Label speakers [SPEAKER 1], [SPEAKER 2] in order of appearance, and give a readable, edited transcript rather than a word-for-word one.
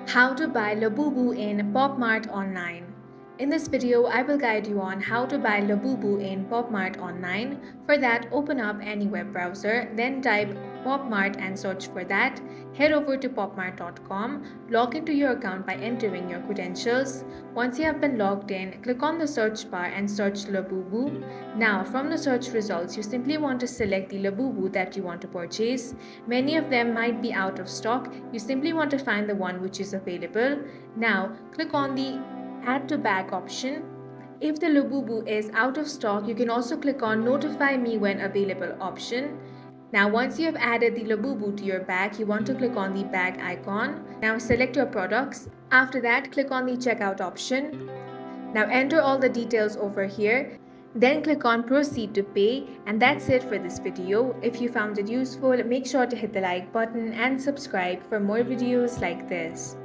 [SPEAKER 1] How to buy Labubu in PopMart online. In this video, I will guide you on how to buy Labubu in PopMart online. For that, open up any web browser, then type PopMart and search for that. Head over to popmart.com, log into your account by entering your credentials. Once you have been logged in, click on the search bar and search Labubu. Now, from the search results, you simply want to select the Labubu that you want to purchase. Many of them might be out of stock. You simply want to find the one which is available. Now, click on the Add to Bag option. If the Labubu is out of stock, you can also click on Notify Me When Available option. Now, once you have added the Labubu to your bag, you want to click on the bag icon. Now, select your products. After that, click on the checkout option. Now, enter all the details over here. Then click on Proceed to Pay, and that's it for this video. If you found it useful, make sure to hit the like button and subscribe for more videos like this.